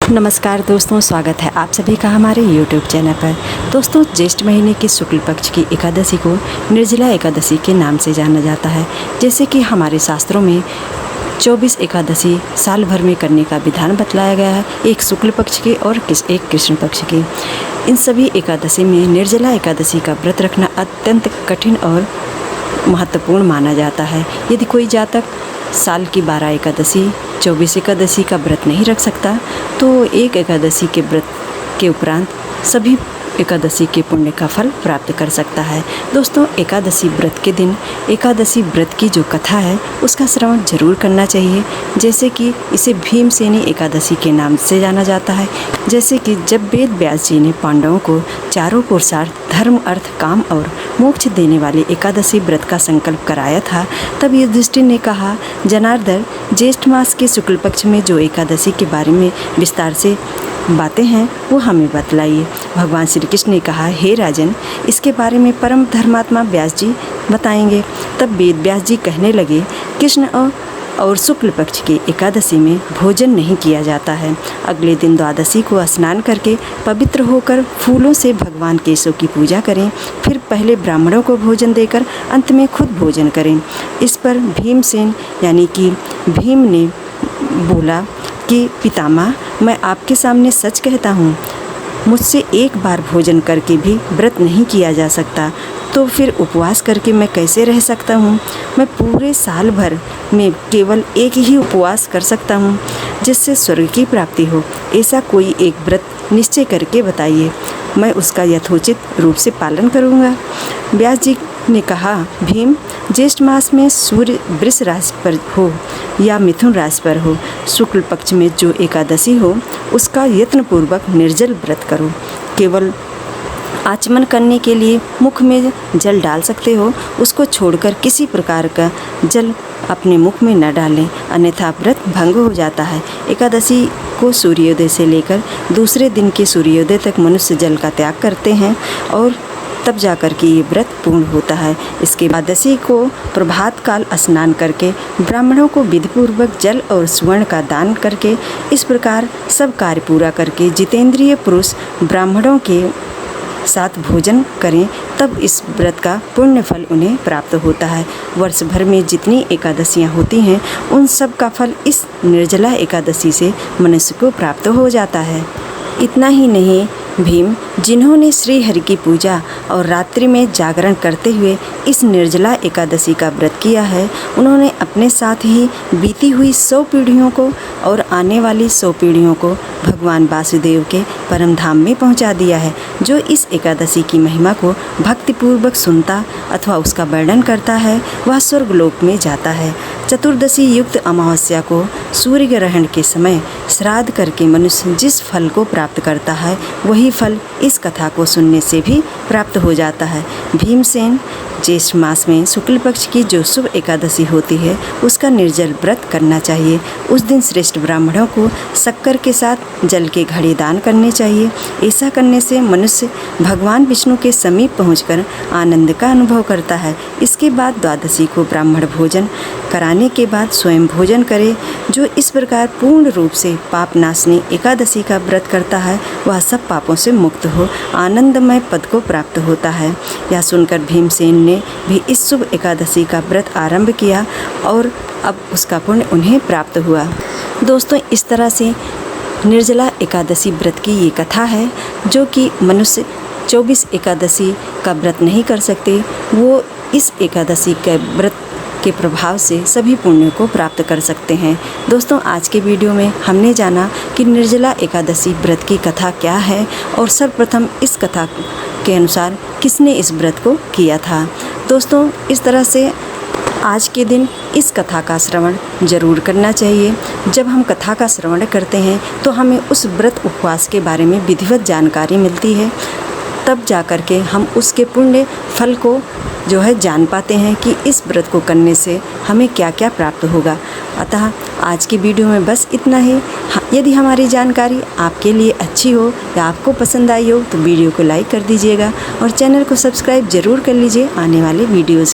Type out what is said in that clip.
नमस्कार दोस्तों, स्वागत है आप सभी का हमारे YouTube चैनल पर। दोस्तों, ज्येष्ठ महीने की शुक्ल पक्ष की एकादशी को निर्जला एकादशी के नाम से जाना जाता है। जैसे कि हमारे शास्त्रों में 24 एकादशी साल भर में करने का विधान बतलाया गया है, एक शुक्ल पक्ष की और एक कृष्ण पक्ष की। इन सभी एकादशी में निर्जला एकादशी का व्रत रखना अत्यंत कठिन और महत्वपूर्ण माना जाता है। यदि कोई जातक साल की 12 एकादशी 24 एकादशी का व्रत नहीं रख सकता तो एक एकादशी के व्रत के उपरांत सभी एकादशी के पुण्य का फल प्राप्त कर सकता है। दोस्तों, एकादशी व्रत के दिन एकादशी व्रत की जो कथा है उसका श्रवण जरूर करना चाहिए। जैसे कि इसे भीमसेनी एकादशी के नाम से जाना जाता है। जैसे कि जब वेद व्यास जी ने पांडवों को चारों पुरुषार्थ धर्म, अर्थ, काम और मोक्ष देने वाले एकादशी व्रत का संकल्प कराया था, तब युधिष्ठिर ने कहा, जनार्दन, ज्येष्ठ मास के शुक्ल पक्ष में जो एकादशी के बारे में विस्तार से बातें हैं वो हमें बतलाइए। भगवान श्री कृष्ण ने कहा, हे राजन, इसके बारे में परम धर्मात्मा व्यास जी बताएंगे। तब वेद व्यास जी कहने लगे, कृष्ण और शुक्ल पक्ष की एकादशी में भोजन नहीं किया जाता है। अगले दिन द्वादशी को स्नान करके पवित्र होकर फूलों से भगवान केशव की पूजा करें, फिर पहले ब्राह्मणों को भोजन देकर अंत में खुद भोजन करें। इस पर भीमसेन यानी कि भीम ने बोला कि पितामह, मैं आपके सामने सच कहता हूँ, मुझसे एक बार भोजन करके भी व्रत नहीं किया जा सकता, तो फिर उपवास करके मैं कैसे रह सकता हूँ? मैं पूरे साल भर में केवल एक ही उपवास कर सकता हूँ जिससे स्वर्ग की प्राप्ति हो। ऐसा कोई एक व्रत निश्चय करके बताइए, मैं उसका यथोचित रूप से पालन करूँगा। व्यास जी ने कहा, भीम, ज्येष्ठ मास में सूर्य वृष राशि पर हो या मिथुन राशि पर हो, शुक्ल पक्ष में जो एकादशी हो उसका यत्नपूर्वक निर्जल व्रत करो। केवल आचमन करने के लिए मुख में जल डाल सकते हो, उसको छोड़कर किसी प्रकार का जल अपने मुख में न डालें, अन्यथा व्रत भंग हो जाता है। एकादशी को सूर्योदय से लेकर दूसरे दिन के सूर्योदय तक मनुष्य जल का त्याग करते हैं और तब जाकर के ये व्रत पूर्ण होता है। इसके बाद एकादशी को प्रभात काल स्नान करके ब्राह्मणों को विधिपूर्वक जल और स्वर्ण का दान करके इस प्रकार सब कार्य पूरा करके जितेंद्रिय पुरुष ब्राह्मणों के साथ भोजन करें, तब इस व्रत का पुण्य फल उन्हें प्राप्त होता है। वर्ष भर में जितनी एकादशियाँ होती हैं उन सब का फल इस निर्जला एकादशी से मनुष्य को प्राप्त हो जाता है। इतना ही नहीं, भीम, जिन्होंने श्री हरि की पूजा और रात्रि में जागरण करते हुए इस निर्जला एकादशी का व्रत किया है, उन्होंने अपने साथ ही बीती हुई 100 पीढ़ियों को और आने वाली 100 पीढ़ियों को भगवान वासुदेव के परम धाम में पहुंचा दिया है। जो इस एकादशी की महिमा को भक्तिपूर्वक सुनता अथवा उसका वर्णन करता है वह स्वर्गलोक में जाता है। चतुर्दशी युक्त अमावस्या को सूर्य ग्रहण के समय श्राद्ध करके मनुष्य जिस फल को प्राप्त करता है वही फल इस कथा को सुनने से भी प्राप्त हो जाता है। भीमसेन, ज्येष्ठ मास में शुक्ल पक्ष की जो शुभ एकादशी होती है उसका निर्जल व्रत करना चाहिए। उस दिन श्रेष्ठ ब्राह्मणों को शक्कर के साथ जल के घड़े दान करने चाहिए। ऐसा करने से मनुष्य भगवान विष्णु के समीप पहुंचकर आनंद का अनुभव करता है। इसके बाद द्वादशी को ब्राह्मण भोजन कराने के बाद स्वयं भोजन करे। जो इस प्रकार पूर्ण रूप से पाप नाशनी एकादशी का व्रत करता है वह सब पापों से मुक्त हो आनंदमय पद को प्राप्त होता है। यह सुनकर भीमसेन ने भी इस शुभ एकादशी का व्रत आरंभ किया और अब उसका पुण्य उन्हें प्राप्त हुआ। दोस्तों, इस तरह से निर्जला एकादशी व्रत की ये कथा है। जो कि मनुष्य 24 एकादशी का व्रत नहीं कर सकते, वो इस एकादशी के व्रत के प्रभाव से सभी पुण्यों को प्राप्त कर सकते हैं। दोस्तों, आज के वीडियो में हमने जाना कि निर्जला एकादशी व्रत की कथा क्या है और सर्वप्रथम इस कथा के अनुसार किसने इस व्रत को किया था। दोस्तों, इस तरह से आज के दिन इस कथा का श्रवण जरूर करना चाहिए। जब हम कथा का श्रवण करते हैं तो हमें उस व्रत उपवास के बारे में विधिवत जानकारी मिलती है, तब जाकर के हम उसके पुण्य फल को जो है जान पाते हैं कि इस व्रत को करने से हमें क्या क्या प्राप्त होगा। अतः आज की वीडियो में बस इतना ही। यदि हमारी जानकारी आपके लिए अच्छी हो या आपको पसंद आई हो तो वीडियो को लाइक कर दीजिएगा और चैनल को सब्सक्राइब ज़रूर कर लीजिए आने वाले वीडियोज़